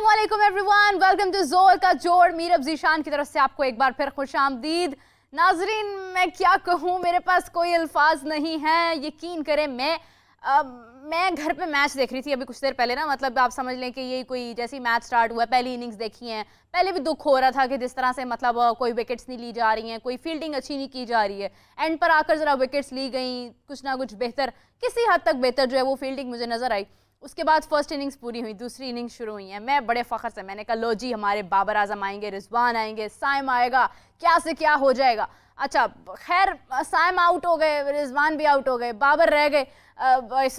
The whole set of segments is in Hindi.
अस्सलामुअलैकुम एवरीवन, वेलकम टू जोर का जोड़। मीर जीशान की तरफ से आपको एक बार फिर खुशामदीद। नाजरीन, मैं क्या कहूँ, मेरे पास कोई अल्फाज नहीं है। यकीन करें, मैं घर पे मैच देख रही थी अभी कुछ देर पहले ना, मतलब आप समझ लें कि ये कोई जैसी मैच स्टार्ट हुआ है, पहली इनिंग्स देखी है। पहले भी दुख हो रहा था कि जिस तरह से मतलब कोई विकेट्स नहीं ली जा रही हैं, कोई फील्डिंग अच्छी नहीं की जा रही है। एंड पर आकर जरा विकेट्स ली गई, कुछ ना कुछ बेहतर, किसी हद तक बेहतर जो है वो फील्डिंग मुझे नजर आई। उसके बाद फर्स्ट इनिंग्स पूरी हुई, दूसरी इनिंग्स शुरू हुई है। मैं बड़े फख्र से मैंने कहा लो जी, हमारे बाबर आजम आएंगे, रिजवान आएंगे, साइम आएगा, क्या से क्या हो जाएगा। अच्छा खैर, साइम आउट हो गए, रिजवान भी आउट हो गए, बाबर रह गए,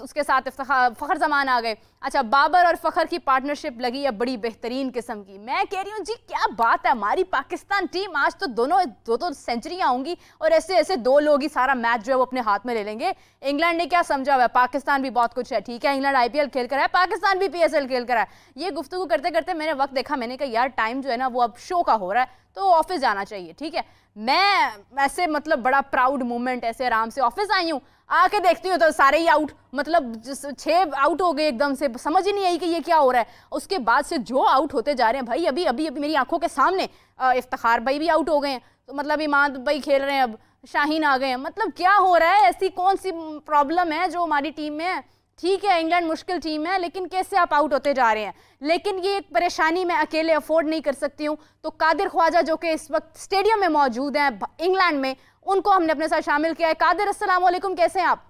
उसके साथ फ़खर जमान आ गए। अच्छा, बाबर और फ़खर की पार्टनरशिप लगी है बड़ी बेहतरीन किस्म की। मैं कह रही हूँ जी क्या बात है, हमारी पाकिस्तान टीम आज तो दो सेंचुरियाँ होंगी और ऐसे ऐसे दो लोग ही सारा मैच जो है वो अपने हाथ में ले लेंगे। इंग्लैंड ने क्या समझा हुआ है, पाकिस्तान भी बहुत कुछ है। ठीक है, इंग्लैंड IPL खेल कर है, पाकिस्तान भी PSL खेल कर है। ये गुफ्तगू करते करते मैंने वक्त देखा, मैंने कहा यार टाइम जो है ना वो अब शो का हो रहा है, तो ऑफिस जाना चाहिए। ठीक है, मैं ऐसे मतलब बड़ा प्राउड मोमेंट, ऐसे आराम से ऑफिस आई हूँ, आके देखती हूँ तो सारे ही आउट, मतलब 6 आउट हो गए एकदम से, समझ ही नहीं आई कि ये क्या हो रहा है। उसके बाद से जो आउट होते जा रहे हैं भाई, अभी अभी अभी मेरी आंखों के सामने इफ्तिखार भाई भी आउट हो गए हैं, तो मतलब इमाद भाई खेल रहे हैं, अब शाहीन आ गए हैं। मतलब क्या हो रहा है, ऐसी कौन सी प्रॉब्लम है जो हमारी टीम में है। ठीक है, इंग्लैंड मुश्किल टीम है, लेकिन कैसे आप आउट होते जा रहे हैं। लेकिन ये एक परेशानी मैं अकेले अफोर्ड नहीं कर सकती हूँ, तो कादिर ख्वाजा जो कि इस वक्त स्टेडियम में मौजूद हैं इंग्लैंड में, उनको हमने अपने साथ शामिल किया है। कादिर, अस्सलाम वालेकुम, कैसे हैं आप?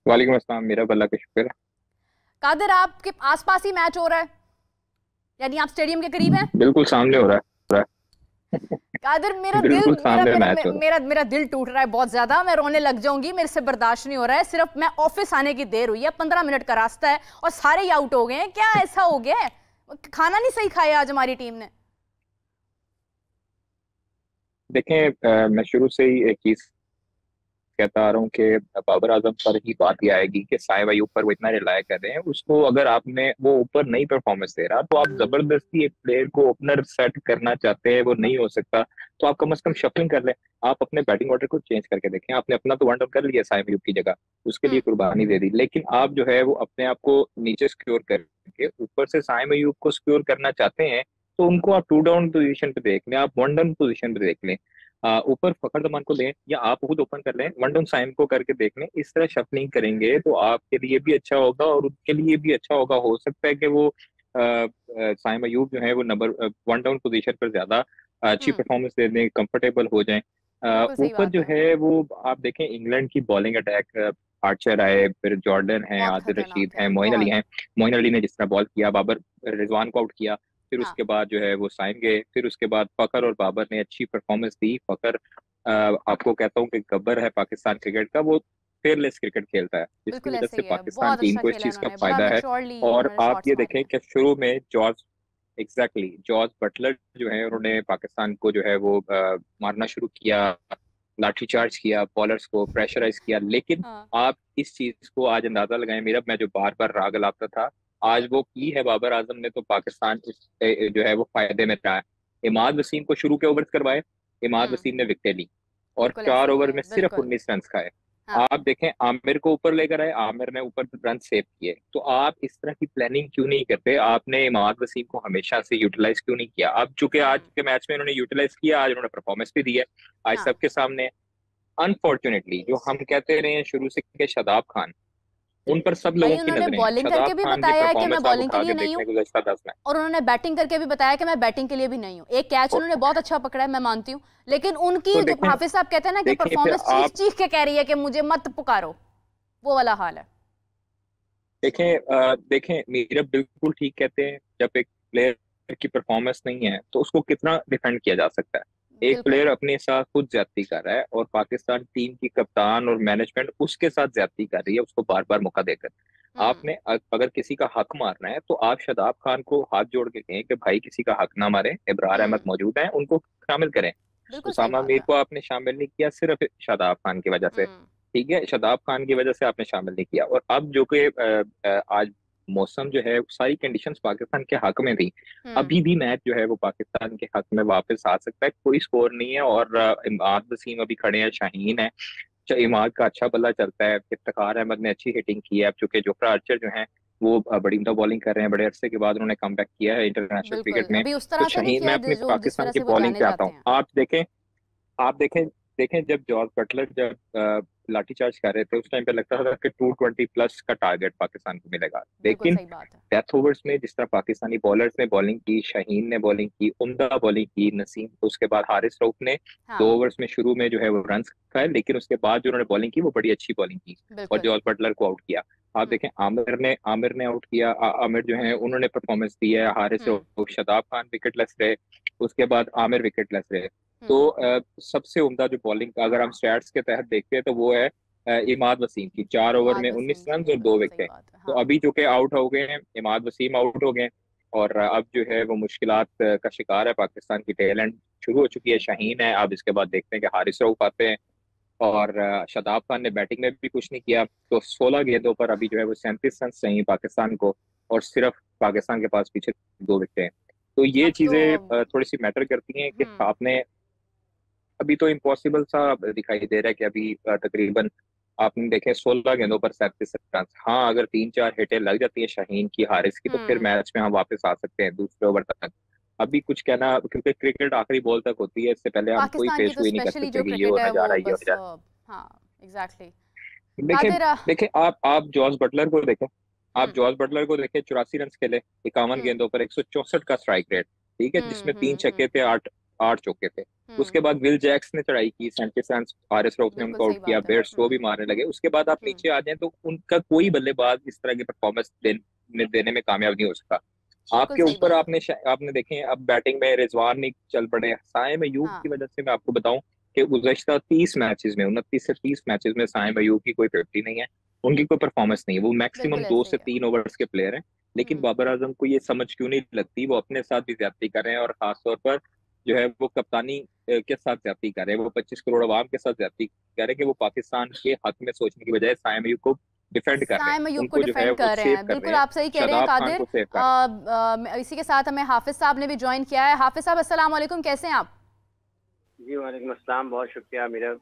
वालेकुम अस्सलाम, मेरा अल्लाह का शुक्र है। कादिर, आपके आसपास ही मैच हो रहा है, यानी आप स्टेडियम के करीब हैं? बिल्कुल सामने हो रहा कादिर, मेरा है। दिल बिल्कुल मेरा सामने मेरा मैच हो रहा मेरा मेरा दिल टूट रहा है बहुत ज्यादा। मैं रोने लग जाऊंगी, मेरे से बर्दाश्त नहीं हो रहा है। सिर्फ मैं ऑफिस आने की देर हुई है, 15 मिनट का रास्ता है और सारे ही आउट हो गए हैं। क्या ऐसा हो गया है? खाना नहीं सही खाया आज हमारी टीम ने। है। देखें, मैं शुरू से ही एक चीज कहता आ रहा हूँ कि बाबर आजम पर ही बात ये आएगी कि साइब अयूब पर वो इतना रिलाय कर रहे हैं उसको। अगर आपने वो ऊपर नहीं परफॉर्मेंस दे रहा तो आप जबरदस्ती एक प्लेयर को ओपनर सेट करना चाहते हैं, वो नहीं हो सकता, तो आप कम से कम शफलिंग कर लें। आप अपने बैटिंग ऑर्डर को चेंज करके देखें। आपने अपना तो वन डाउन कर लिया साइब अयूब की जगह, उसके लिए हम्म। कुर्बानी दे दी, लेकिन आप जो है वो अपने आप को नीचे सिक्योर करके ऊपर से साइब अयूब को सिक्योर करना चाहते हैं, तो उनको आप टू डाउन पोजीशन पे देख लें, आप वन डाउन पोजीशन पे देख लें। ऊपर फखर जमान को लें या आप खुद ओपन कर लें, वन डाउन साइम को करके देख लें। इस तरह शफलिंग करेंगे तो आपके लिए भी अच्छा होगा और उनके लिए भी अच्छा होगा। हो सकता है कि वो साइम अयूब जो है वो नंबर वन डाउन पोजीशन पर ज्यादा अच्छी हम्म। परफॉर्मेंस दे दें, कंफर्टेबल हो जाएं। बिल्कुल सही ऊपर बात जो है। है वो आप देखें इंग्लैंड की बॉलिंग अटैक, आर्चर आए, फिर जॉर्डन है, बहुत आदिल रशीद खतरनाक है, है, मोइन अली बहुत। हैं। मोइन अली ने जिस तरह बॉल किया, बाबर रिजवान को आउट किया, फिर हाँ। उसके बाद जो है वो साइम गए, फिर उसके बाद फकर और बाबर ने अच्छी परफॉर्मेंस दी। फकर आपको कहता हूँ कि गब्बर है पाकिस्तान क्रिकेट का, वो फेयरलेस क्रिकेट खेलता है, जिसकी बिल्कुल वजह ऐसे से ही है, पाकिस्तान बहुत टीम अच्छा को इस खेला चीज का उन्होंने, बड़ा फायदा है। मेच्योरली और उन्होंने आप शॉट्स ये मारे देखें हैं। कि शुरू में जॉर्ज बटलर जो है उन्होंने पाकिस्तान को जो है वो मारना शुरू किया, लाठीचार्ज किया, बॉलर्स को प्रेशराइज किया, लेकिन हाँ। आप इस चीज को आज अंदाजा लगाएं मेरा, मैं जो बार बार राग लाता था, आज वो की है बाबर आजम ने, तो पाकिस्तान जो है वो फायदे में रहा है। इमाद वसीम को शुरू के ओवर करवाए, इमाद हम्म। वसीम ने विकेट ली और बिल्कुल ऐसे चार ही ओवर है, में सिर्फ बिल्कुल। 19 रन खाए। हाँ। आप देखें आमिर को ऊपर लेकर आए, आमिर ने ऊपर रन सेव किए, तो आप इस तरह की प्लानिंग क्यों नहीं करते? आपने इमाद वसीम को हमेशा से यूटिलाइज क्यों नहीं किया? अब चूंकि आज हम्म। के मैच में इन्होंने यूटिलाइज किया, आज उन्होंने परफॉर्मेंस भी दी है, आज हाँ। सबके सामने। अनफॉर्चुनेटली जो हम कहते रहे हैं शुरू से कि शादाब खान, उन पर सब भाई लोगों की उन्होंने नजरें हैं। बॉलिंग शादाब करके भी खान की बताया है कि मैं परफॉर्मेंस आप बॉलिंग के उठा लिए के नहीं देख हूँ, लें गुज़श्ता 10 में। और उन्होंने बैटिंग करके भी बताया कि मैं बैटिंग के लिए भी नहीं हूँ। एक कैच उन्होंने बहुत अच्छा पकड़ा है, मैं मानती हूँ, लेकिन उनकी तो जो देखें, हाफिज साहब कहते हैं ना कि देखें फिर परफॉर्मेंस चीख आप चीख के कह रही है कि मुझे मत पुकारो, वो वाला हाल है। देखें मीरा बिल्कुल ठीक कहते हैं, जब एक प्लेयर की परफॉर्मेंस नहीं है तो उसको कितना डिफेंड किया जा सकता है। एक बिल्कुल। प्लेयर अपने साथ खुद ज्यादती कर रहा है और पाकिस्तान टीम की कप्तान और मैनेजमेंट उसके साथ ज्यादती कर रही है, उसको बार बार मौका देकर। हम्म। आपने अगर किसी का हक मारना है तो आप शादाब खान को हाथ जोड़ के कहें कि भाई किसी का हक ना मारे, इब्रार अहमद हम्म। मौजूद हैं, उनको शामिल करें। बिल्कुल सही उसामा बात मीर है। को आपने शामिल नहीं किया सिर्फ शादाब खान की वजह से। हम्म। ठीक है, शादाब खान की वजह से आपने शामिल नहीं किया। और अब जो कि आज मौसम जो है सारी कंडीशंस पाकिस्तान के हक में थी, हम्म। अभी भी मैच जो है वो पाकिस्तान के हक में वापस आ सकता है। कोई स्कोर नहीं है और इमाद वसीम अभी खड़े हैं, शाहीन है, इमाद का अच्छा बल्ला चलता है, इफ्तिखार अहमद ने अच्छी हिटिंग की है। अब चूंकि जोफ्रा आर्चर जो है वो बड़ी उम्दा बॉलिंग कर रहे हैं, बड़े अरसे के बाद उन्होंने कम बैक किया है इंटरनेशनल बिल्कुल क्रिकेट में। अभी उस तो तरह से नहीं शाहीन, मैं किया अपनी जो जिस पाकिस्तान तरह की से वो बॉलिंग जाने पे आता जाते हूँ। हैं। आप देखें देखें जब जॉर्ज बटलर जब लाठीचार्ज कर रहे थे, उस टाइम पे लगता था कि 220 प्लस का टारगेट पाकिस्तान को मिलेगा, बिल्कुल लेकिन सही बात है। डेथ ओवर्स में जिस तरह पाकिस्तानी बॉलर्स ने बॉलिंग की, शाहीन ने बॉलिंग की, उम्दा बॉलिंग की, नसीम, उसके बाद हारिस रऊफ ने हाँ 2 ओवर्स में शुरू में जो है वो रन खाए, लेकिन उसके बाद जो उन्होंने बॉलिंग की वो बड़ी अच्छी बॉलिंग की और बिल्कुल। जॉर्ज बटलर को आउट किया। आप हम्म देखें आमिर ने आउट किया, आमिर जो है उन्होंने परफॉर्मेंस दी है, हारिस हम्म रऊफ, शादाब खान विकेटलेस रहे, उसके बाद आमिर विकेटलेस रहे। हम्म तो सबसे उम्दा जो बॉलिंग अगर हम स्टैट्स के तहत देखते हैं तो वो है इमाद वसीम की, 4 ओवर इमाद में वसीम 19 की रन और बिल्कुल 2 विकेट। सही बात है। तो हाँ अभी जो कि आउट हो गए हैं, इमाद वसीम आउट हो गए और अब जो है वो मुश्किलात का शिकार है पाकिस्तान की। टेल एंड शुरू हो चुकी है, शाहीन है, अब इसके बाद देखते हैं कि हारिस रऊफ आते हैं और शादाब खान ने बैटिंग में भी कुछ नहीं किया। तो 16 गेंदों पर अभी जो है वो 37 रन चाहिए पाकिस्तान को और सिर्फ पाकिस्तान के पास पीछे 2 विकेटें हैं। तो ये अब तो चीजें थोड़ी सी मैटर करती हैं कि हम्म आपने अभी तो इम्पॉसिबल सा दिखाई दे रहा है कि अभी तकरीबन आपने देखे 16 गेंदों पर 37 रन। हाँ, अगर 3-4 हिटें लग जाती है शाहीन की, हारिस की, तो फिर हम्म मैच में हम वापस आ सकते हैं दूसरे ओवर तक। अभी कुछ कहना, क्योंकि क्रिकेट आखिरी बॉल तक होती है, इससे पहले हम कोई पाकिस्तान की पेश तो गोई नहीं कर स्पेशली जो सकते कि ये क्रिकेट होने है जा वो रहा है, ये होने बस जा रहा हाँ एग्जैक्टली। है। देखें कादिर देखें आप जॉर्ज बटलर को देखें। आप हम्म जॉर्ज बटलर को देखें, 84 रन खेले, 51 हम्म गेंदों पर 164 का स्ट्राइक रेट, ठीक है, जिसमें 3 छक्के थे, आठ आठ चौके थे। उसके हम्म बाद विल जैक्स ने चढ़ाई की, 37 रन, हारिस रऊफ ने बिल्कुल उनको आउट सही किया, बात है। बेयर्स वो भी मारने लगे। उसके बाद आप हम्म नीचे आ जाए तो उनका कोई बल्लेबाज इस तरह की परफॉर्मेंस देने में कामयाब नहीं हो सका। बिल्कुल आपके सही ऊपर बात है। आपने देखे अब बैटिंग में रिजवान नहीं चल पड़े, साइम अयूब हाँ की वजह से मैं आपको बताऊं कि गुज़श्ता 30 मैचेस में, 29 से 30 मैचेस में साइम अयूब की कोई 50 नहीं है, उनकी कोई परफॉर्मेंस नहीं है। वो मैक्सिमम बिल्कुल दो ऐसे से ही है। तीन ओवर्स के प्लेयर हैं, लेकिन हम्म बाबर आजम को ये समझ क्यों नहीं लगती, वो अपने साथ भी ज्यादती कर रहे हैं और खासतौर पर जो है वो कप्तानी के साथ ज्यादती कर रहे हैं, वो 25 करोड़ अवाम के साथ ज्यादती कर रहे हैं कि वो पाकिस्तान के हक में सोचने की बजाय साइम अयूब को डिफेंड कर रहे हैं, साइम अयूब को उनको जो है डिफेंड वो कर रहे सेव हैं, कर रहे बिल्कुल हैं, आप सही कह रहे हैं शादाब खान कादिर। को सेव कर रहे हैं। इसी के साथ हमें हाफिज साहब ने भी ज्वाइन किया है। हाफिज साहब अस्सलाम वालेकुम, कैसे हैं आप? जी वालेकुम अस्सलाम, बहुत शुक्रिया मेरा।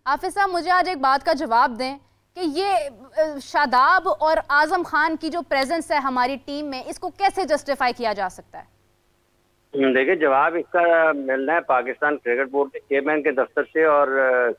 हाफिज साहब मुझे आज एक बात का जवाब दें कि ये शादाब और आजम खान की जो प्रेजेंस है हमारी टीम में, इसको कैसे जस्टिफाई किया जा सकता है? देखिए, जवाब इसका मिलना है पाकिस्तान क्रिकेट बोर्ड के चेयरमैन के दफ्तर से और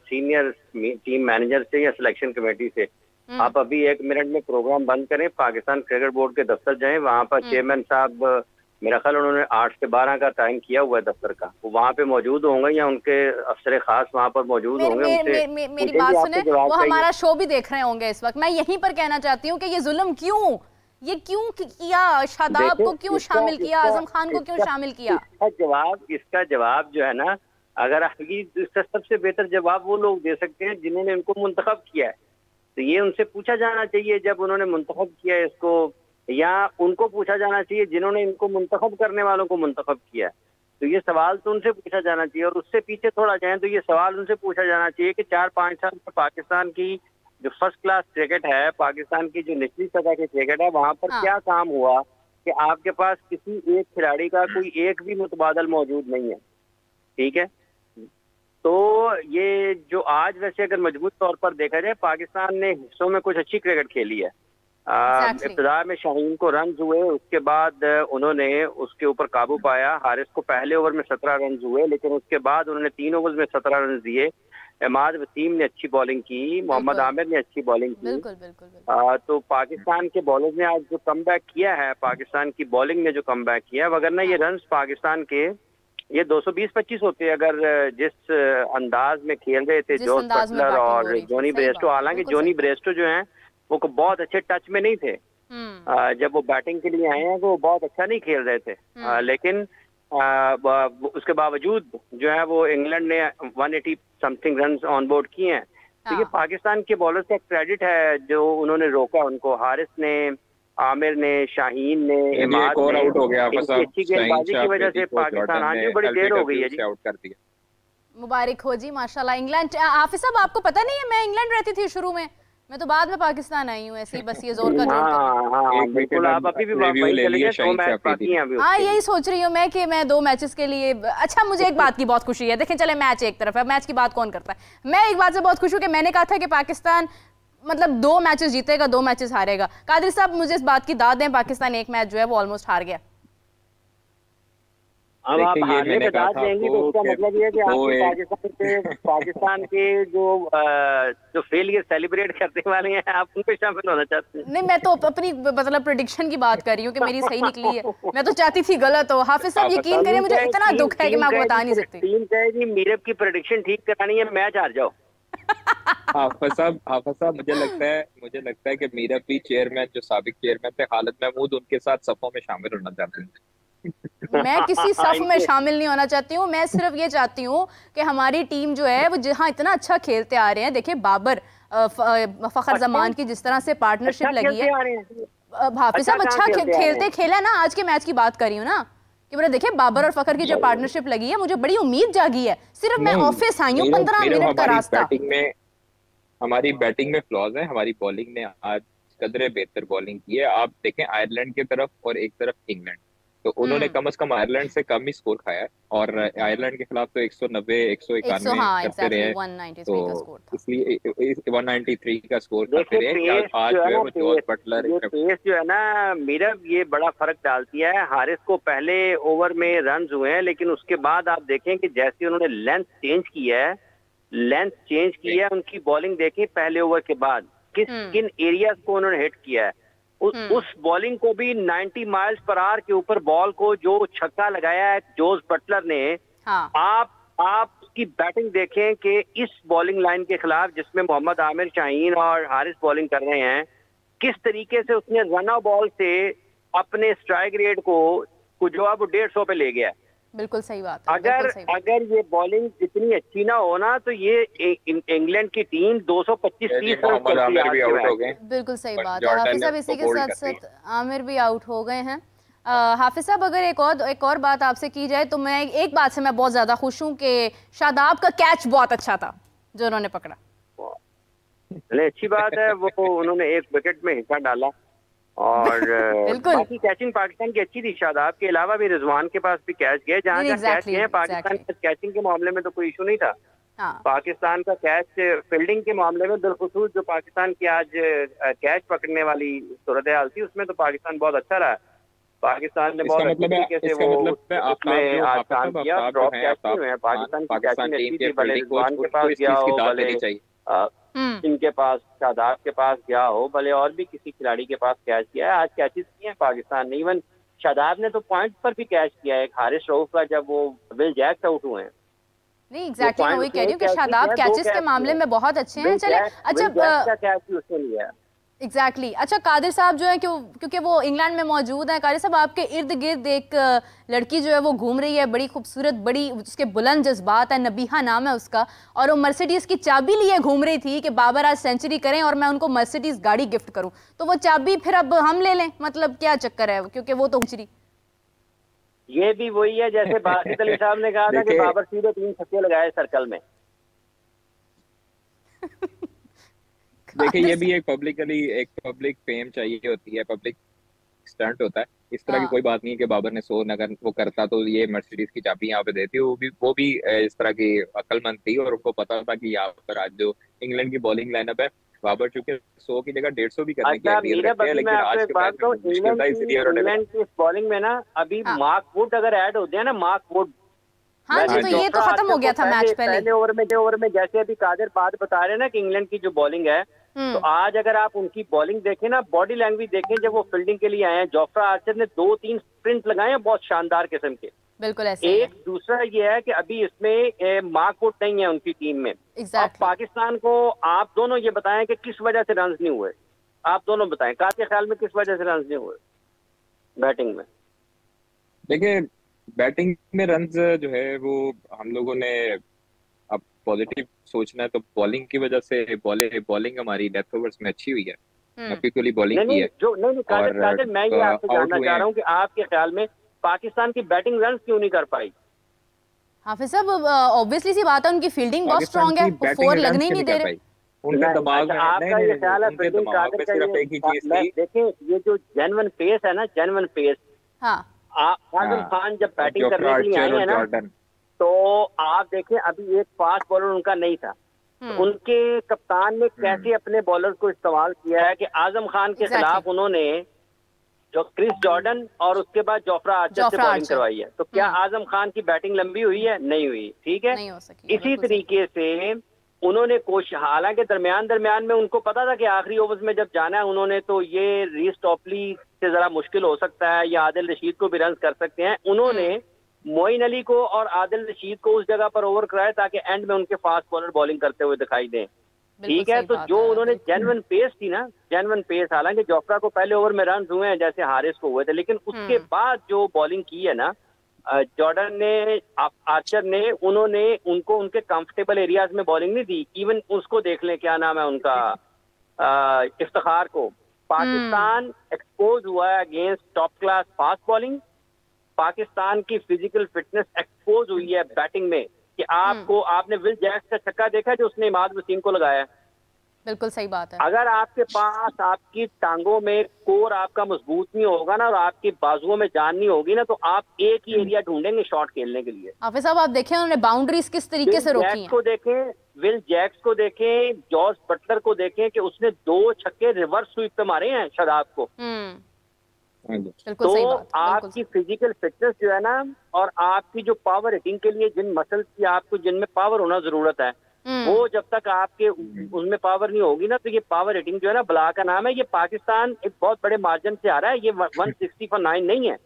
सीनियर टीम मैनेजर से या सिलेक्शन कमेटी से। आप अभी 1 मिनट में प्रोग्राम बंद करें, पाकिस्तान क्रिकेट बोर्ड के दफ्तर जाएं, वहाँ पर चेयरमैन साहब, मेरा ख्याल उन्होंने 8 से 12 का टाइम किया हुआ है दफ्तर का, वो वहाँ पे मौजूद होंगे या उनके अफसर खास वहाँ पर मौजूद होंगे। उनसे मेरी बात सुने, वो हमारा शो भी देख रहे होंगे इस वक्त। मैं यहीं पर कहना चाहती हूँ कि ये जुल्म क्यों, ये क्यों किया, शादाब को क्यों शामिल किया, आजम खान को क्यों शामिल किया? इसका जवाब जो है ना, अगर इसका सबसे बेहतर जवाब वो लोग दे सकते हैं जिन्होंने इनको मुंतखब किया है। तो ये उनसे पूछा जाना चाहिए जब उन्होंने मुंतखब किया है इसको, या उनको पूछा जाना चाहिए जिन्होंने इनको मुंतखब करने वालों को मुंतखब किया है। तो ये सवाल तो उनसे पूछा जाना चाहिए, और उससे पीछे थोड़ा जाए तो ये सवाल उनसे पूछा जाना चाहिए कि 4-5 साल में पाकिस्तान की जो फर्स्ट क्लास क्रिकेट है, पाकिस्तान की जो निचली सतह की क्रिकेट है, वहाँ पर क्या काम हुआ कि आपके पास किसी एक खिलाड़ी का कोई एक भी मुतबादल मौजूद नहीं है। ठीक है, तो ये जो आज वैसे अगर मजबूत तौर पर देखा जाए, पाकिस्तान ने हिस्सों में कुछ अच्छी क्रिकेट खेली है। इब्तिदा में शाहीन को रन हुए, उसके बाद उन्होंने उसके ऊपर काबू पाया। हारिस को पहले ओवर में 17 रन हुए, लेकिन उसके बाद उन्होंने 3 ओवर में 17 रन दिए। इमाद वसीम ने अच्छी बॉलिंग की, मोहम्मद आमिर ने अच्छी बॉलिंग की। बिल्कुल, बिल्कुल, बिल्कुल। तो पाकिस्तान के बॉलर ने आज जो कमबैक किया है, पाकिस्तान की बॉलिंग ने जो कमबैक किया, वगरना ये रन पाकिस्तान के ये 220-25 होते अगर जिस अंदाज में खेल रहे थे जॉर्ज बटलर और जॉनी ब्रेस्टो। हालांकि जॉनी ब्रेस्टो जो है वो बहुत अच्छे टच में नहीं थे, जब वो बैटिंग के लिए आए हैं वो बहुत अच्छा नहीं खेल रहे थे, लेकिन उसके बावजूद जो है वो इंग्लैंड ने 180 समथिंग रन ऑन बोर्ड किए हैं। तो ये पाकिस्तान के बॉलर्स का क्रेडिट है जो उन्होंने रोका उनको। हारिस ने, आमिर ने, शाहीन ने, इमाद ने, आउट हो गया, अच्छी गेंदबाजी की वजह से पाकिस्तान, हाँ जी, बड़ी देर हो गई है जी, आउट कर दिया। मुबारक हो जी, माशाल्लाह। इंग्लैंड, हाफिज साहब आपको पता नहीं है मैं इंग्लैंड रहती थी शुरू में, मैं तो बाद में पाकिस्तान आई हूँ, ऐसे ही बस ये जोर का जोर बिल्कुल। आप अभी भी यही सोच रही हूँ मैं कि मैं 2 मैचेस के लिए। अच्छा, मुझे एक बात की बहुत खुशी है, देखें, चले मैच एक तरफ है, मैच की बात कौन करता है। मैं एक बात से बहुत खुश हूँ कि मैंने कहा था कि पाकिस्तान मतलब 2 मैचेस जीतेगा, 2 मैचेस हारेगा। कादरी साहब मुझे इस बात की दाद दें, पाकिस्तान एक मैच जो है वो ऑलमोस्ट हार गया। अब आप देखिए, ये हारने मैंने पे कहा दाद था देंगी तो आपको उसका कि मतलब ये है कि वो आपके पाकिस्तान के जो फेलियर सेलिब्रेट करने वाले हैं आप उन पे शामिल होना चाहते हैं। नहीं, मैं तो अपनी मतलब प्रेडिक्शन की बात कर रही हूँ कि मेरी सही निकली है। मैं तो चाहती थी गलत हो। हाफिज साहब यकीन करें, मुझे इतना दुख है कि मैं आपको बता नहीं सकती। टीम कहेगी मीरब की प्रेडिक्शन ठीक करानी है, मैच हार जाओ। हाफिज साहब, मुझे लगता है कि मीरब भी चेयरमैन, जो साबिक चेयरमैन थे खालिद महमूद, उनके साथ सफों में शामिल होना चाहते हैं। मैं किसी सफ में शामिल नहीं होना चाहती हूँ। मैं सिर्फ ये चाहती हूँ कि हमारी टीम जो है वो जहाँ इतना अच्छा खेलते आ रहे हैं। देखिए बाबर फखर जमान की जिस तरह से पार्टनरशिप लगी है। हाफिज साहब अच्छा खेलते खेला ना, आज के मैच की बात कर रही हूँ ना कि बोले देखिए बाबर और फखर की जो पार्टनरशिप लगी है, मुझे बड़ी उम्मीद जागी है। सिर्फ मैं ऑफिस आई हूँ, 15 मिनट का रास्ता। हमारी बैटिंग में फ्लॉज है, हमारी बॉलिंग ने आज कदरे बेहतर बॉलिंग की है। आप देखें आयरलैंड की तरफ और एक तरफ इंग्लैंड, तो उन्होंने कम से कम आयरलैंड से कम ही स्कोर खाया है, और आयरलैंड के खिलाफ तो 190 191 करते रहे, तो इसलिए 193 का स्कोर करते रहे। आज जो है वो जॉस बटलर पेस जो है ना मीरब, ये बड़ा फर्क डालती है। हारिस को पहले ओवर में रन हुए हैं, लेकिन उसके बाद आप देखें कि जैसे उन्होंने लेंथ चेंज की है, उनकी बॉलिंग देखें पहले ओवर के बाद किन एरियाज को उन्होंने हिट किया है। उस बॉलिंग को भी 90 माइल्स पर आवर के ऊपर बॉल को जो छक्का लगाया है जोस बटलर ने, आप उसकी बैटिंग देखें कि इस बॉलिंग लाइन के खिलाफ जिसमें मोहम्मद आमिर शाहीन और हारिस बॉलिंग कर रहे हैं, किस तरीके से उसने रन आउट बॉल से अपने स्ट्राइक रेट को जो अब 150 पे ले गया। बिल्कुल सही बात है। अगर ये बॉलिंग इतनी अच्छी ना हो ना, तो ये इंग्लैंड की टीम 225-30 रन भी आउट हो गए। बिल्कुल सही बात है। हाफिज साहब इसी के साथ साथ आमिर भी आउट हो गए हैं। हाफिज साहब अगर एक और बात आपसे की जाए तो मैं एक बात से मैं बहुत ज्यादा खुश हूँ कि शादाब का कैच बहुत अच्छा था जो उन्होंने पकड़ा। अच्छी बात है, वो उन्होंने एक विकेट में हिस्सा डाला और बाकी कैचिंग पाकिस्तान की अच्छी थी। शादाब के अलावा भी रिजवान के पास भी कैच गए, जहाँ कैच गए हैं। पाकिस्तान के कैचिंग के मामले में तो कोई इशू नहीं था। पाकिस्तान का कैच फील्डिंग के मामले में बिलखुसूस जो पाकिस्तान की आज कैच पकड़ने वाली सूरत हाल थी, उसमें तो पाकिस्तान बहुत अच्छा रहा। पाकिस्तान ने बहुत अच्छे तरीके से वो उसमें आज काम किया। ड्रॉप कैच नहीं हुए हैं। पाकिस्तान की कैचिंग अच्छी थी, भले रिजवान के पास गया हो, भले इनके पास शादाब के पास गया हो, भले और भी किसी खिलाड़ी के पास कैच किया है। आज कैचेस किए हैं पाकिस्तान ने। इवन शादाब ने तो पॉइंट पर भी कैच किया है। हारिस रऊफ का जब वो विल जैक्स आउट हुए हैं। नहीं एग्जैक्टली मैं वही कह रही हूँ कि शादाब कैचेस के मामले में बहुत अच्छे हैं। चले अच्छा कैच भी उसने लिया है। एग्जैक्टली अच्छा कादिर साहब जो है क्योंकि वो इंग्लैंड में मौजूद है, कादिर साहब आपके इर्द गिर्द एक लड़की जो है वो घूम रही है, बड़ी खूबसूरत, बड़ी उसके बुलंद जज्बात है, नबीहा नाम है उसका, और वो मर्सिडीज की चाबी लिए घूम रही थी कि बाबर आज सेंचुरी करें और मैं उनको मर्सिडीज गाड़ी गिफ्ट करूं। तो वो चाबी फिर अब हम ले लें, मतलब क्या चक्कर है, क्योंकि वो तो हुचरी। ये भी वही है जैसे बासित अली साहब ने कहा था कि बाबर सीधे 3 छक्के लगाए सर्कल में। देखिए ये भी एक पब्लिक फेम चाहिए होती है, पब्लिक स्टंट होता है। इस तरह की कोई बात नहीं है कि बाबर ने 100 अगर वो करता तो ये मर्सिडीज की चाबी यहाँ पे देती। वो भी इस तरह की अक्लमंद थी और उनको पता था कि यहाँ पर आज जो इंग्लैंड की बॉलिंग लाइनअप है, बाबर चूंकि 100 की जगह 150 भी करने की आइडिया रखते हैं, लेकिन आज के मैच में मुश्किल था, इसलिए इंग्लैंड की इस बॉलिंग में ना अभी मार्क वुड अगर ऐड होते हैं ना, मार्क वुड, हाँ जी, तो ये तो खत्म हो गया था मैच पहले ओवर में जैसे अभी कादिर बात बता रहे हैं ना कि इंग्लैंड की जो बॉलिंग है, तो आज अगर आप उनकी बॉलिंग देखें ना, बॉडी लैंग्वेज देखें, जब वो फील्डिंग के लिए आए हैं, जोफ्रा आर्चर ने 2-3 स्प्रिंट लगाए हैं बहुत शानदार किस्म के। बिल्कुल ऐसे एक दूसरा ये है कि अभी इसमें मार्क वुड नहीं है उनकी टीम में। अब पाकिस्तान को आप दोनों ये बताएं कि किस वजह से रन नहीं हुए, आप दोनों बताएं आपके ख्याल में किस वजह से रन नहीं हुए बैटिंग में। देखिए बैटिंग में रन जो है वो हम लोगों ने अब पॉजिटिव सोचना है तो बॉलिंग की वजह से बॉलिंग हमारी डेथ ओवर्स में अच्छी हुई है, नफीकुली बॉलिंग की है। कादिर मैं ये आपसे जानना चाह रहा हूँ कि आपके ख्याल में पाकिस्तान की बैटिंग रन क्यों नहीं कर पाई? हाफिज साहब ऑब्वियसली सी बात है, उनकी फील्डिंग बहुत स्ट्रांग है, 4 लगने ही नहीं दे रहे। उनके दिमाग में आपका ये ख्याल है उनके दिमाग में सिर्फ एक ही चीज थी। देखें ये जो जेन्युइन पेस है ना, जेन्युइन पेस, आजम खान जब बैटिंग करने के लिए आए हैं ना, तो आप देखें अभी एक फास्ट बॉलर उनका नहीं था। तो उनके कप्तान ने कैसे अपने बॉलर को इस्तेमाल किया है कि आजम खान के खिलाफ उन्होंने जो क्रिस जॉर्डन और उसके बाद जोफ्रा आर्चर से बॉलिंग करवाई है। तो क्या आजम खान की बैटिंग लंबी हुई है? नहीं हुई, ठीक है। नहीं हो सकी। इसी तरीके से उन्होंने कोशिश, हालांकि दरमियान में उनको पता था कि आखिरी ओवर्स में जब जाना है उन्होंने, तो ये रीस टॉपली से जरा मुश्किल हो सकता है या आदिल रशीद को भी रन कर सकते हैं। उन्होंने मोइन अली को और आदिल रशीद को उस जगह पर ओवर कराया ताकि एंड में उनके फास्ट बॉलर बॉलिंग करते हुए दिखाई दें, ठीक है। तो जो उन्होंने जेन्युइन पेस थी ना, जेन्युइन पेस, हालांकि जोफ्रा को पहले ओवर में रन हुए हैं जैसे हारिस को हुए थे, लेकिन उसके बाद जो बॉलिंग की है ना जॉर्डन ने, आर्चर ने, उन्होंने उनको उनके कंफर्टेबल एरियाज में बॉलिंग नहीं दी। इवन उसको देख लें, क्या नाम है उनका, इफ्तिखार को। पाकिस्तान एक्सपोज हुआ है against top class fast bowling. Pakistan की फिजिकल फिटनेस एक्सपोज हुई है बैटिंग में कि आपने विल जैक्स का छक्का देखा है जो उसने इमाद वसीम को लगाया है। बिल्कुल सही बात है। अगर आपके पास आपकी टांगों में कोर आपका मजबूत नहीं होगा ना और आपकी बाजुओं में जान नहीं होगी ना, तो आप एक ही एरिया ढूंढेंगे शॉट खेलने के लिए। हाफिज साहब आप देखें उन्होंने बाउंड्रीज किस तरीके से रोकी हैं। को देखें, विल जैक्स को देखें, जॉर्ज बटलर को देखें कि उसने 2 छक्के रिवर्स स्वीप पे मारे हैं शादाब को। तो आपकी फिजिकल फिटनेस जो है ना और आपकी जो पावर हिटिंग के लिए जिन मसल्स की आपको जिनमें पावर होना जरूरत है, वो जब तक आपके उनमें पावर नहीं होगी ना, तो ये पावर हिटिंग जो है ना बला का नाम है। ये पाकिस्तान एक बहुत बड़े मार्जिन से आ रहा है, ये 160 for 9 नहीं है।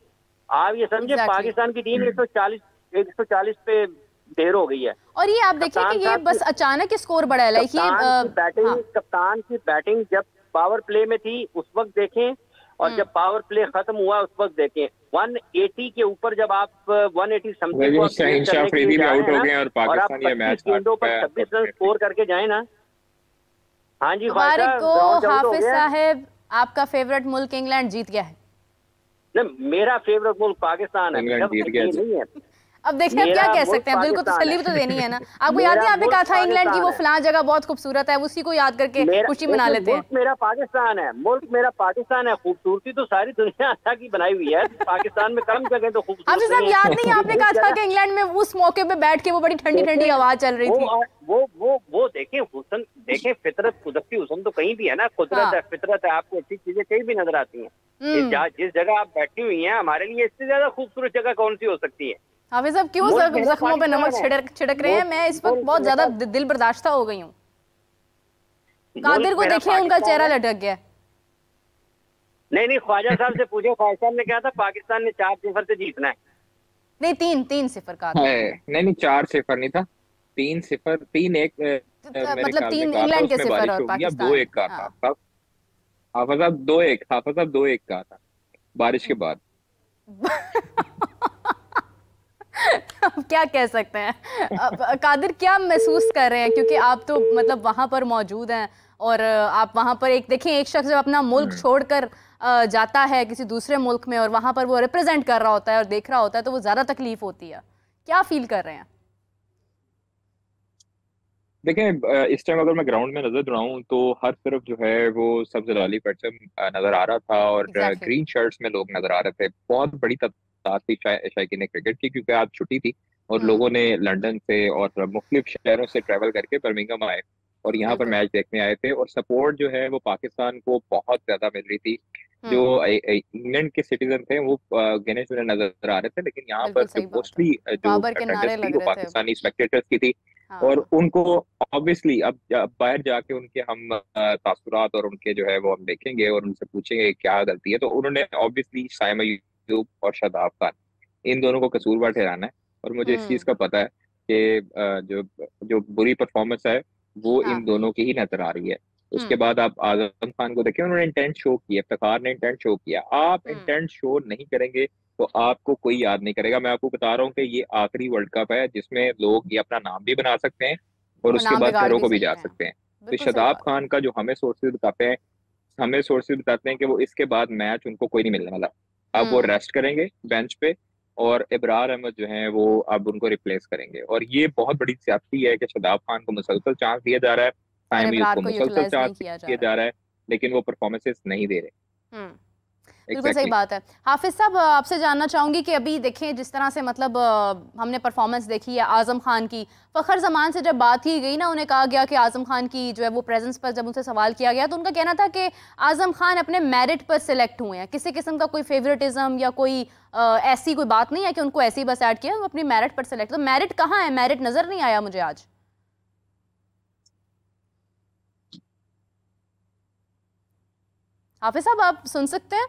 आप ये समझे पाकिस्तान की टीम 140 पे ढेर हो गई है। और ये आप देखिए कि ये बस अचानक स्कोर बढ़ा है। कप्तान की बैटिंग जब पावर प्ले में थी उस वक्त देखें और जब पावर प्ले खत्म हुआ उस वक्त देखें। 180 के ऊपर जब आप 180 समथिंग को आउट हो गए और पाकिस्तान ये मैच गेंदों पर 26 रन स्कोर करके जाए ना। हाँ जी हाफिज साहब, आपका फेवरेट मुल्क इंग्लैंड जीत गया है। नहीं, मेरा फेवरेट मुल्क पाकिस्तान है, नहीं है। अब देखिए आप क्या कह सकते हैं, दिल को तसल्ली भी तो देनी है ना। आपको याद नहीं, आपने कहा था इंग्लैंड की वो फलां जगह बहुत खूबसूरत है, उसी को याद करके खुशी मना लेते हैं। मेरा पाकिस्तान है, मुल्क मेरा पाकिस्तान है। खूबसूरती तो सारी दुनिया अल्लाह की बनाई हुई है, पाकिस्तान में कम जगह तो खूबसूरती। आपसे सब याद नहीं, आपने कहा था कि इंग्लैंड में उस मौके पे बैठ के वो बड़ी ठंडी ठंडी हवा चल रही थी। वो देखें हुस्न, देखें फितरत, कुदरती हुस्न तो कहीं भी है ना, कुदरत है, फितरत है, आपको अच्छी चीजें कहीं भी नजर आती हैं। जिस जगह आप बैठी हुई हैं, हमारे लिए इससे ज्यादा खूबसूरत जगह कौन सी हो सकती है? हाफिज साहब क्यों जख्मों पे नमक छिड़क रहे हैं? मैं इस वक्त बहुत ज्यादा दिल बर्दाश्त हो गई हूँ। कादिर को देखिए, उनका चेहरा लटक गया। नहीं, ख्वाजा साहब से पूछे, ख्वाजा साहब ने कहा था पाकिस्तान ने 4-0 से जीतना है। नहीं 3-0 का नहीं 4-0 नहीं था, 3-0, 3-1 मतलब 3 इंग्लैंड के 0 और पाकिस्तान 2-1 का था। हाफिज साहब 2-1 का था बारिश के बाद। अब क्या कह सकते हैं? कादिर क्या महसूस कर रहे हैं, क्योंकि आप तो मतलब वहां पर मौजूद हैं और आप वहां पर देखें एक शख्स जब अपना मुल्क छोड़कर जाता है किसी दूसरे मुल्क में और वहां पर वो रिप्रेजेंट कर रहा होता है और देख रहा होता है, तो वो ज्यादा तकलीफ होती है। क्या फील कर रहे हैं? देखें इस टाइम अगर मैं ग्राउंड में नजर दौड़ाऊं तो हर तरफ जो है वो सब जलाली परचम नजर आ रहा था और ग्रीन शर्ट्स में लोग नजर आ रहे थे। बहुत बड़ी तादाद थी शायकीन क्रिकेट की, क्योंकि आज छुट्टी थी और लोगों ने लंदन से और मुख्तलिफ शहरों से ट्रैवल करके बर्मिंघम आए और यहाँ पर मैच देखने आए थे। और सपोर्ट जो है वो पाकिस्तान को बहुत ज्यादा मिल रही थी। जो इंग्लैंड के सिटीजन थे वो गिने चुने नजर आ रहे थे, लेकिन यहाँ पर मोस्टली जो अटेंडेंस थी वो पाकिस्तानी स्पेक्टेटर्स की थी। और उनको ऑब्वियसली अब बाहर जाके उनके हम तासुरात और उनके जो है वो हम देखेंगे और उनसे पूछेंगे क्या गलती है। तो उन्होंने ऑब्वियसली साइम अय्यूब और शादाब खान इन दोनों को कसूरवार ठहराना है। और मुझे इस चीज का पता है कि जो बुरी परफॉर्मेंस है वो इन दोनों की ही नजर आ रही है। उसके बाद आप आजम खान को देखिए, उन्होंने इंटेंट शो किया, इफ्तिखार ने इंटेंट शो किया। आप इंटेंट शो नहीं करेंगे तो आपको कोई याद नहीं करेगा। मैं आपको बता रहा हूँ कि ये आखिरी वर्ल्ड कप है जिसमें लोग ये अपना नाम भी बना सकते हैं और उसके बाद घरों को भी जा सकते हैं। तो शादाब खान का जो हमें सोर्सेज बताते हैं कि वो इसके बाद मैच उनको कोई नहीं मिलने वाला। अब वो रेस्ट करेंगे बेंच पे और इब्रार अहमद जो है वो अब उनको रिप्लेस करेंगे। और ये बहुत बड़ी ज्यादती है कि शादाब खान को मुसलसल चांस दिया जा रहा है, साइम अय्यूब को मुसलसल चांस दिया जा रहा है, लेकिन वो परफॉर्मेंसेस नहीं दे रहे। बिल्कुल सही बात है। हाफिज साहब, आपसे जानना चाहूंगी कि अभी देखें जिस तरह से मतलब हमने परफॉर्मेंस देखी है आजम खान की, फखर जमान से जब बात की गई ना, उन्हें कहा गया कि आजम खान की जो है वो प्रेजेंस पर जब उनसे सवाल किया गया तो उनका कहना था कि आजम खान अपने मेरिट पर सिलेक्ट हुए हैं, किसी किस्म का कोई फेवरेटिज्म या कोई ऐसी कोई बात नहीं है कि उनको ऐसे ही बस ऐड किया, वो अपनी मेरिट पर सिलेक्ट। तो मेरिट कहाँ है? मेरिट नजर नहीं आया मुझे आज। हाफिज साहब, आप सुन सकते हैं?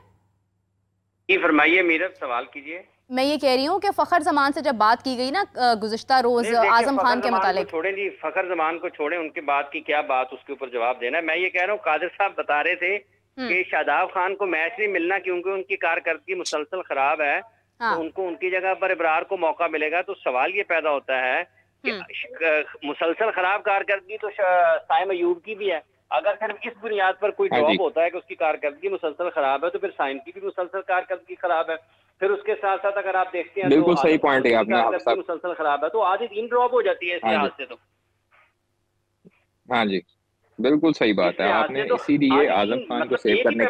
फरमाइए मीरब, सवाल कीजिए। मैं ये कह रही हूँ कि फखर जमान से जब बात की गई ना गुज़िश्ता रोज आजम खान के मुतालिक। छोड़ें जी, फखर जमान को छोड़ें, उनके बाद की क्या बात, उसके ऊपर जवाब देना है। मैं ये कह रहा हूँ, कादिर साहब बता रहे थे कि शादाब खान को मैच नहीं मिलना क्योंकि उनकी कारकर्दगी मुसलसल खराब है। हाँ। तो उनको उनकी जगह पर इब्रार को मौका मिलेगा। तो सवाल ये पैदा होता है कि मुसलसल खराब कारकर्दगी तो साइम अयूब की भी है। अगर सिर्फ इस बुनियाद पर कोई ड्रॉप होता है कि उसकी कारकर्दगी मुसलसल खराब है, तो फिर साइम की भी मुसलसल कारकर्दगी खराब है। फिर उसके साथ साथ अगर आप देखते हैं बिल्कुल सही पॉइंट है आपने, मुसलसल खराब है तो आधी 3 ड्रॉप हो जाती है इस लिहाज से। तो हाँ जी, बिल्कुल सही बात है आपने। इसीलिए आजम खान को सेव करने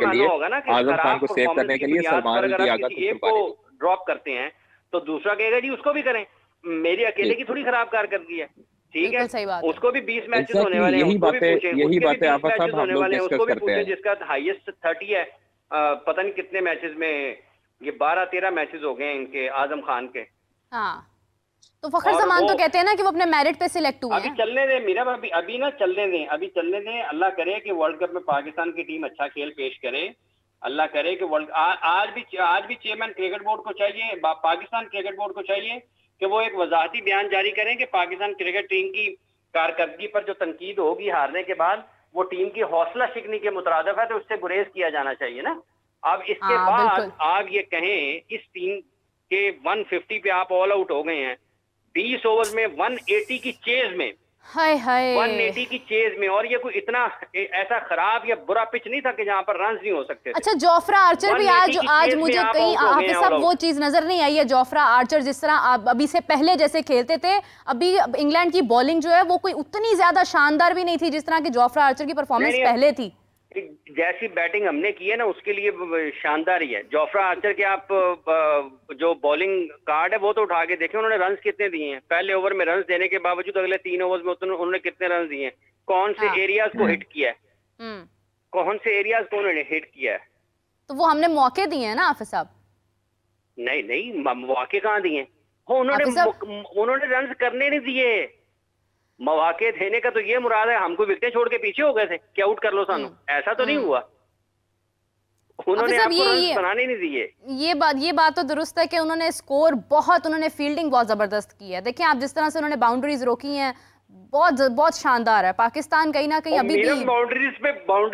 के लिए सलमान अली आगा को ड्रॉप करते हैं तो दूसरा कहेगा जी उसको भी करें, मेरी अकेले की थोड़ी खराब कारकर्दगी है। ठीक है, सही बात। उसको भी 20 मैचेस होने वाले हैं, यही बातें आप सब हम लोग डिस्कस करते हैं। जिसका हाईएस्ट 30 है, पता नहीं कितने मैचेस में, ये 12-13 मैचेस हो गए हैं इनके आजम खान के। हाँ, तो फखर जमान तो कहते हैं ना कि वो अपने मेरिट पे सिलेक्ट हुए हैं। अभी चलने दें मीरा, अभी ना चलने दें। अल्लाह करे कि वर्ल्ड कप में पाकिस्तान की टीम अच्छा खेल पेश करे। अल्लाह करे कि आज भी चेयरमैन क्रिकेट बोर्ड को चाहिए, पाकिस्तान क्रिकेट बोर्ड को चाहिए कि वो एक वजाहती बयान जारी करें कि पाकिस्तान क्रिकेट टीम की कारकर्दगी पर जो तनकीद होगी हारने के बाद, वो टीम की हौसला शिकनी के मुतरादिफ है, तो उससे गुरेज किया जाना चाहिए ना। अब इसके बाद आप ये कहें इस टीम के 150 पे आप ऑल आउट हो गए हैं, 20 ओवर में 180 की चेज में, 180 की चेज में, और ये कोई इतना ऐसा खराब या बुरा पिच नहीं था कि जहां पर रन नहीं हो सकते थे। अच्छा, जोफ्रा आर्चर भी आज मुझे कहीं हाफिज साहब वो चीज नजर नहीं आई है। जोफ्रा आर्चर जिस तरह अभी से पहले जैसे खेलते थे, अभी इंग्लैंड की बॉलिंग जो है वो कोई उतनी ज्यादा शानदार भी नहीं थी जिस तरह की जोफ्रा आर्चर की परफॉर्मेंस पहले थी। जैसी बैटिंग हमने की है ना उसके लिए शानदार ही है। जोफ्रा आर्चर के आप जो बॉलिंग कार्ड है वो तो उठा के देखें, उन्होंने रन्स कितने दिए हैं। पहले ओवर में रन्स देने के बावजूद अगले 3 ओवर में उन्होंने कितने रन्स दिए हैं, कौन से एरियाज को हिट किया है, कौन से एरियाज को उन्होंने हिट किया है। तो वो हमने मौके दिए हैं ना हाफिज साहब? नहीं, मौके कहाँ दिए? उन्होंने रन्स करने नहीं दिए। मौके देने का तो ये मुराद है हमको विकेटें छोड़ के पीछे हो गए थे कि आउट कर लो सानू, ऐसा तो नहीं हुआ। उन्होंने आपको रन बनाने नहीं दिए। ये बात तो दुरुस्त है कि उन्होंने स्कोर उन्होंने फील्डिंग बहुत जबरदस्त की है। देखिए आप जिस तरह से उन्होंने बाउंड्रीज रोकी हैं, बहुत शानदार है। पाकिस्तान कहीं ना कहीं अभी भी बाउंड्री पे बॉल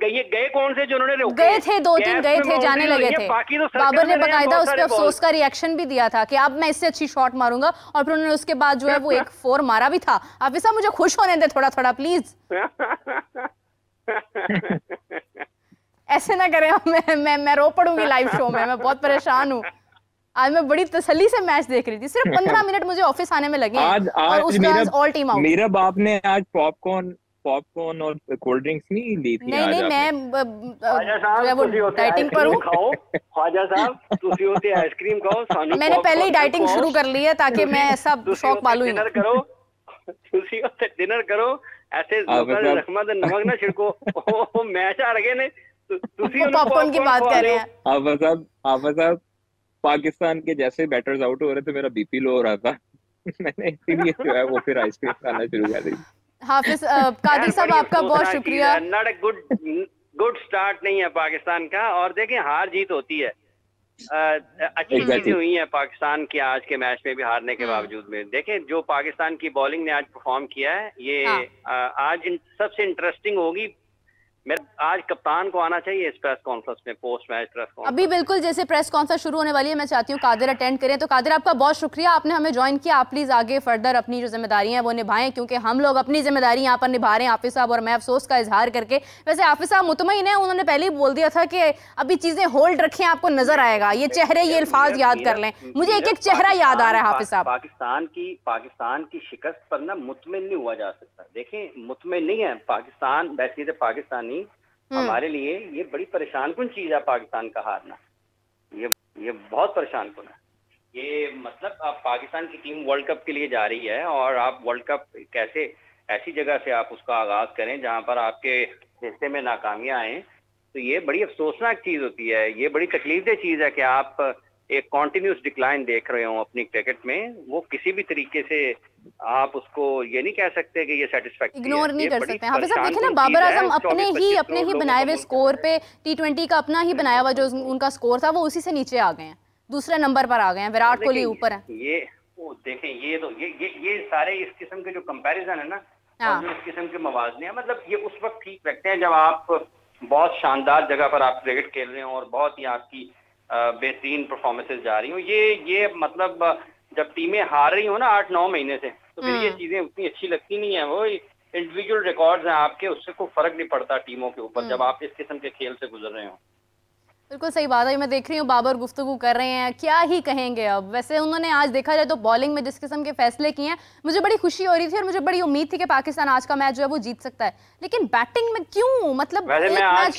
गए कौन से जो उन्होंने रोके? गए थे, 2-3 गए थे, जाने लगे थे। बाबर ने बकायदा उस पर अफसोस का रिएक्शन भी दिया था कि अब मैं इससे अच्छी शॉट मारूंगा, और फिर उन्होंने उसके बाद जो है वो एक 4 मारा भी था। आप साहब मुझे खुश होने दे थोड़ा थोड़ा प्लीज। ऐसे ना करें, मैं रो पड़ूंगी लाइव शो में, मैं बहुत परेशान हूँ। आज मैं बड़ी तसल्ली से मैच देख रही थी, सिर्फ 15 मिनट मुझे ऑफिस आने में लगे आज ऑल टीम आउट। मेरा बाप ने आज पॉपकॉर्न और कोल्ड ड्रिंक्स नहीं ली थी। नहीं, मैं वो डाइटिंग पर हूँ। ख्वाजा साहब तुसी होते आइसक्रीम खाओ। मैंने पहले ही डाइटिंग शुरू कर ली है ताकि मैं ऐसा शौक पालूं। डिनर करो, तुसी होते डिनर करो, ऐसे रहमत नमक ना छिड़को। मैच आ रहे ने, तुसी पॉपकॉर्न की बात कर रहे हैं। आप साहब पाकिस्तान के जैसे बैटर्स आउट हो रहे थे, मेरा बीपी लो हो रहा था। मैंने इसीलिए जो है वो फिर आइसक्रीम खाना शुरू कर दी। हाफिज कादिर साहब आपका बहुत शुक्रिया। नॉट अ गुड स्टार्ट नहीं है पाकिस्तान का, और देखें हार जीत होती है। अच्छी चीजें हुई है पाकिस्तान की आज के मैच में भी हारने के बावजूद में। देखें जो पाकिस्तान की बॉलिंग ने आज परफॉर्म किया है, ये आज सबसे इंटरेस्टिंग होगी। मैं आज कप्तान को आना चाहिए इस प्रेस कॉन्फ्रेंस में, पोस्ट मैच प्रेस कॉन्फ्रेंस। अभी बिल्कुल जैसे प्रेस कॉन्फ्रेंस शुरू होने वाली है, मैं चाहती हूँ कादिर अटेंड करें। तो कादिर आपका बहुत शुक्रिया, आपने हमें ज्वाइन किया। आप प्लीज आगे फर्दर अपनी जो जिम्मेदारी है वो निभाएं, क्योंकि हम लोग अपनी जिम्मेदारी यहाँ पर निभा रहे हैं हाफिज साहब, और मैं अफसोस का इजहार करके। वैसे हाफिज साहब मुतमईन है, उन्होंने पहले ही बोल दिया था कि अभी चीजें होल्ड रखें, आपको नजर आएगा। ये चेहरे, ये अल्फाज याद कर लें, मुझे एक एक चेहरा याद आ रहा है हाफिज साहब। पाकिस्तान की शिकस्त पर ना मुतमईन नहीं हुआ जा सकता। देखें मुतमईन नहीं है पाकिस्तान, वैसे तो पाकिस्तानी हमारे लिए ये बड़ी परेशान कुन चीज है पाकिस्तान का हारना, ये बहुत परेशान कुन है। ये मतलब आप पाकिस्तान की टीम वर्ल्ड कप के लिए जा रही है और आप वर्ल्ड कप कैसे ऐसी जगह से आप उसका आगाज करें जहां पर आपके हिस्से में नाकामियां आए, तो ये बड़ी अफसोसनाक चीज होती है। ये बड़ी तकलीफदेह चीज है कि आप एक कॉन्टिन्यूस डिक्लाइन देख रहे हो अपनी क्रिकेट में। वो किसी भी तरीके से आप उसको ये नहीं कह सकते कि ये सेटिस्फैक्टरी इग्नोर नहीं कर सकते। हाफिज साहब देखें ना, बाबर आजम अपने ही बनाए हुए स्कोर पे T20 का अपना ही बनाया हुआ जो उनका स्कोर था वो उसी से नीचे आ गए हैं, दूसरे नंबर पर आ गए हैं, विराट कोहली ऊपर है। ये देखें, ये तो ये सारे इस किस्म के जो कंपैरिजन है ना, और जो इस किस्म के मवाजने हैं, मतलब ये उस वक्त ठीक लगते हैं जब आप बहुत शानदार जगह पर आप क्रिकेट खेल रहे हो और बहुत ही आपकी बेहतरीन परफॉर्मेंसेस जा रही हो। ये मतलब जब टीमें हार रही हो ना 8-9 महीने से, तो फिर ये चीजें उतनी अच्छी लगती नहीं है। वो इंडिविजुअल रिकॉर्ड्स हैं आपके, उससे कोई फर्क नहीं पड़ता टीमों के ऊपर जब आप इस किस्म के खेल से गुजर रहे हो। बिल्कुल सही बात है। मैं देख रही हूँ बाबर गुफ्तगू कर रहे हैं, क्या ही कहेंगे अब। वैसे उन्होंने आज देखा जाए तो बॉलिंग में जिस किस्म के फैसले किए हैं, मुझे बड़ी खुशी हो रही थी और मुझे बड़ी उम्मीद थी कि पाकिस्तान आज का मैच जो है वो जीत सकता है, लेकिन बैटिंग में क्यों, मतलब वैसे मैं आज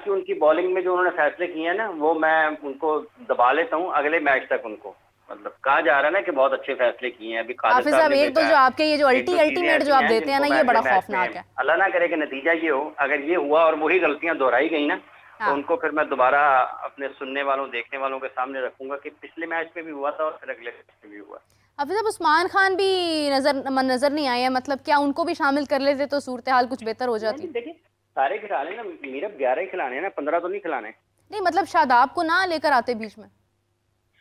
की उनकी बॉलिंग में जो उन्होंने फैसले किए हैं ना, वो मैं उनको दबा लेता हूँ अगले मैच तक। उनको मतलब कहा जा रहा है ना कि बहुत अच्छे फैसले किए हैं। अभी हाफिज साहब एक तो जो आपके ये जो अल्टीमेट जो आप देते हैं ना, ये बड़ा खौफनाक है। अल्लाह ना करे कि नतीजा ये हो, अगर ये हुआ और वही गलतियां दोहराई गई ना, तो उनको फिर मैं दोबारा अपने सुनने वालों देखने वालों के सामने रखूंगा कि पिछले मैच में भी हुआ था और फिर अगले मैच में भी हुआ। हाफिज साहब उस्मान खान भी नजर नहीं आए हैं, मतलब क्या उनको भी शामिल कर लेते तो सूरत हाल कुछ बेहतर हो जाती? देखिए सारे खिलाने ना, मीरब 11 ही खिलाने ना, 15 तो नहीं खिलाने। नहीं मतलब शादाब को ना लेकर आते बीच में,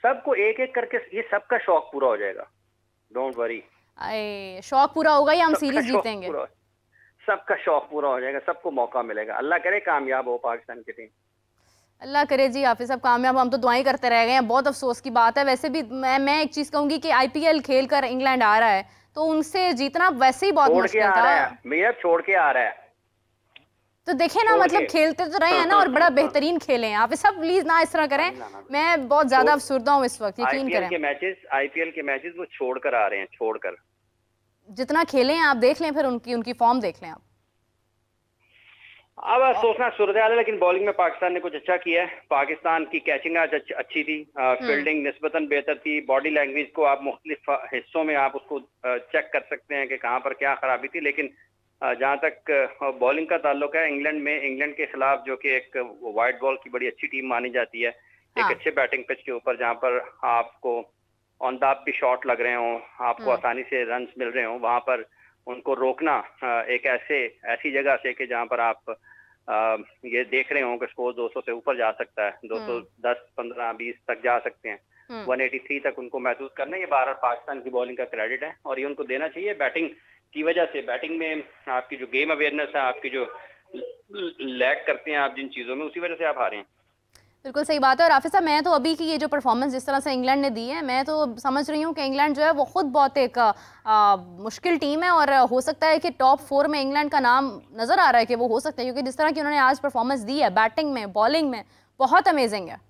सबको एक एक करके, ये सबका शौक पूरा हो जाएगा, डोंट वरी। शौक पूरा होगा या हम सीरीज जीतेंगे? सबका शौक पूरा हो जाएगा, सबको मौका मिलेगा। अल्लाह करे कामयाब हो पाकिस्तान की टीम। अल्लाह करे जी हाफिज साहब कामयाब, हम तो दुआएं करते रह गए हैं। बहुत अफसोस की बात है। वैसे भी मैं एक चीज कहूंगी कि IPL खेल कर इंग्लैंड आ रहा है तो उनसे जीतना वैसे ही बहुत मुश्किल था। मेरा छोड़ के आ रहा है तो देखे ना, मतलब खेलते तो रहे हैं ना और बड़ा बेहतरीन खेले हैं। हाफिज साहब प्लीज ना इस तरह करें, मैं बहुत ज्यादा अफसुर्दा हूँ इस वक्त, यकीन करें। IPL के मैचेस वो छोड़कर आ रहे हैं, छोड़कर। जितना खेले हैं आप देख लें, फिर उनकी फॉर्म देख लें आप। अब सोचना सूरत हाल है, लेकिन बॉलिंग में पाकिस्तान ने कुछ अच्छा किया है। पाकिस्तान की कैचिंग आज अच्छी थी, फील्डिंग निस्बतन बेहतर थी। बॉडी लैंग्वेज को आप मुख्तलिफ हिस्सों में आप उसको चेक कर सकते हैं कि कहाँ पर क्या खराबी थी। लेकिन जहाँ तक बॉलिंग का ताल्लुक है, इंग्लैंड के खिलाफ जो कि एक वाइट बॉल की बड़ी अच्छी टीम मानी जाती है, एक अच्छे बैटिंग पिच के ऊपर जहाँ पर आपको ऑन द अप भी शॉट लग रहे हों, आपको आसानी से रन मिल रहे हों, वहाँ पर उनको रोकना एक ऐसी जगह से कि जहाँ पर आप ये देख रहे हो कि स्कोर 200 से ऊपर जा सकता है, 210, 15, 20 तक जा सकते हैं, 183 तक उनको महसूस करना। ये बार पाकिस्तान की बॉलिंग का क्रेडिट है और ये उनको देना चाहिए बैटिंग की वजह से। बैटिंग में आपकी जो गेम अवेयरनेस है, आपकी जो लैग करते हैं आप जिन चीज़ों में, उसी वजह से आप हारे हैं। बिल्कुल सही बात है। और हाफिज साहब मैं तो अभी की ये जो परफॉर्मेंस जिस तरह से इंग्लैंड ने दी है, मैं तो समझ रही हूँ कि इंग्लैंड जो है वो खुद बहुत एक मुश्किल टीम है और हो सकता है कि टॉप 4 में इंग्लैंड का नाम नजर आ रहा है कि वो हो सकता है, क्योंकि जिस तरह की उन्होंने आज परफॉर्मेंस दी है बैटिंग में, बॉलिंग में, बहुत अमेजिंग है।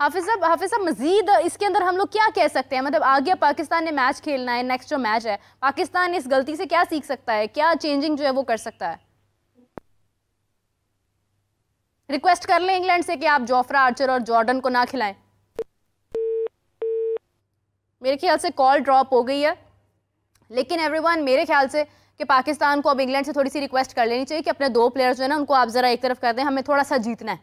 हाफिज साहब मजीद इसके अंदर हम लोग क्या कह सकते हैं, मतलब आगे पाकिस्तान ने मैच खेलना है, नेक्स्ट जो मैच है, पाकिस्तान इस गलती से क्या सीख सकता है, क्या चेंजिंग जो है वो कर सकता है? रिक्वेस्ट कर लें इंग्लैंड से कि आप जोफ्रा आर्चर और जॉर्डन को ना खिलाएं। मेरे ख्याल से कॉल ड्रॉप हो गई है, लेकिन एवरीवन मेरे ख्याल से कि पाकिस्तान को अब इंग्लैंड से थोड़ी सी रिक्वेस्ट कर लेनी चाहिए कि अपने 2 प्लेयर्स जो है ना उनको आप जरा एक तरफ कर दें, हमें थोड़ा सा जीतना है,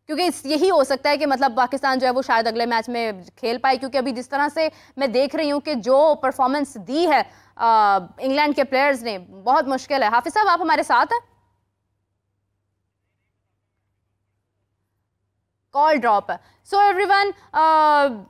क्योंकि यही हो सकता है कि मतलब पाकिस्तान जो है वो शायद अगले मैच में खेल पाए। क्योंकि अभी जिस तरह से मैं देख रही हूँ कि जो परफॉर्मेंस दी है इंग्लैंड के प्लेयर्स ने, बहुत मुश्किल है। हाफिज साहब आप हमारे साथ हैं? कॉल ड्रॉप है। सो एवरीवन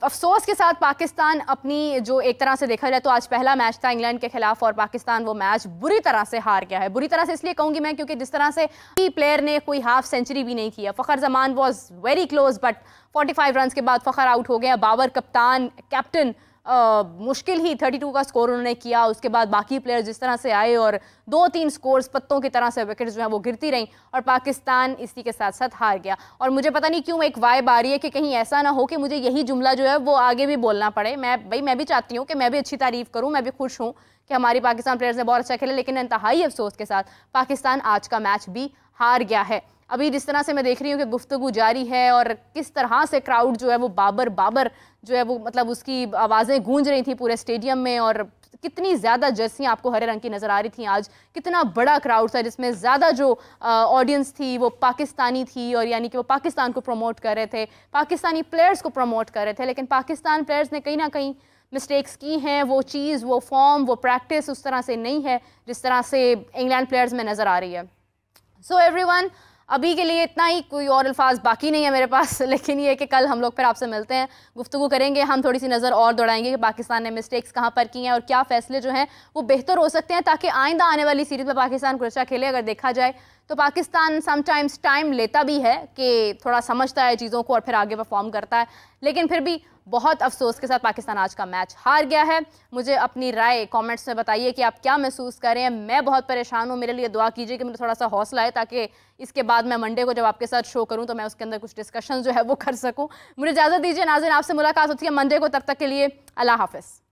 अफसोस के साथ पाकिस्तान अपनी जो एक तरह से देखा जाए तो आज पहला मैच था इंग्लैंड के खिलाफ और पाकिस्तान वो मैच बुरी तरह से हार गया है। बुरी तरह से इसलिए कहूंगी मैं क्योंकि जिस तरह से प्लेयर ने कोई हाफ सेंचुरी भी नहीं किया। Fakhar Zaman was very close but 45 run के बाद फ़खर आउट हो गया। बाबर कप्तान कैप्टन मुश्किल ही 32 का स्कोर उन्होंने किया। उसके बाद बाकी प्लेयर जिस तरह से आए और 2-3 स्कोर्स पत्तों की तरह से विकेट्स जो है वो गिरती रहीं और पाकिस्तान इसी के साथ साथ हार गया। और मुझे पता नहीं क्यों एक वाइब आ रही है कि कहीं ऐसा ना हो कि मुझे यही जुमला जो है वो आगे भी बोलना पड़े। मैं भी चाहती हूँ कि मैं भी अच्छी तारीफ करूँ, मैं भी खुश हूँ कि हमारी पाकिस्तान प्लेयर्स ने बहुत अच्छा खेला, लेकिन इंतहाई अफसोस के साथ पाकिस्तान आज का मैच भी हार गया है। अभी जिस तरह से मैं देख रही हूँ कि गुफ्तगू जारी है और किस तरह से क्राउड जो है वो बाबर जो है वो मतलब उसकी आवाज़ें गूंज रही थी पूरे स्टेडियम में, और कितनी ज़्यादा जर्सियाँ आपको हरे रंग की नज़र आ रही थी। आज कितना बड़ा क्राउड था जिसमें ज़्यादा जो ऑडियंस थी वो पाकिस्तानी थी, और यानी कि वो पाकिस्तान को प्रमोट कर रहे थे, पाकिस्तानी प्लेयर्स को प्रमोट कर रहे थे। लेकिन पाकिस्तान प्लेयर्स ने कहीं ना कहीं मिस्टेक्स की हैं। वो चीज़, वो फॉर्म, वो प्रैक्टिस उस तरह से नहीं है जिस तरह से इंग्लैंड प्लेयर्स में नज़र आ रही है। सो एवरीवन, अभी के लिए इतना ही, कोई और अल्फाज बाकी नहीं है मेरे पास। लेकिन ये कि कल हम लोग फिर आपसे मिलते हैं, गुफ्तगू करेंगे, हम थोड़ी सी नज़र और दौड़ाएंगे कि पाकिस्तान ने मिस्टेक्स कहाँ पर की हैं और क्या फ़ैसले जो हैं वो बेहतर हो सकते हैं, ताकि आइंदा आने वाली सीरीज़ में पाकिस्तान को अच्छा खेले। अगर देखा जाए तो पाकिस्तान समटाइम्स टाइम लेता भी है कि थोड़ा समझता है चीज़ों को और फिर आगे परफॉर्म करता है, लेकिन फिर भी बहुत अफसोस के साथ पाकिस्तान आज का मैच हार गया है। मुझे अपनी राय कमेंट्स में बताइए कि आप क्या महसूस कर रहे हैं। मैं बहुत परेशान हूँ, मेरे लिए दुआ कीजिए कि मुझे थोड़ा सा हौसला है, ताकि इसके बाद मैं मंडे को जब आपके साथ शो करूँ तो मैं उसके अंदर कुछ डिस्कशन जो है वो कर सकूँ। मुझे इजाज़त दीजिए नाज़रीन, आपसे मुलाकात होती है मंडे को, तब तक के लिए अल्लाह हाफ़िज़।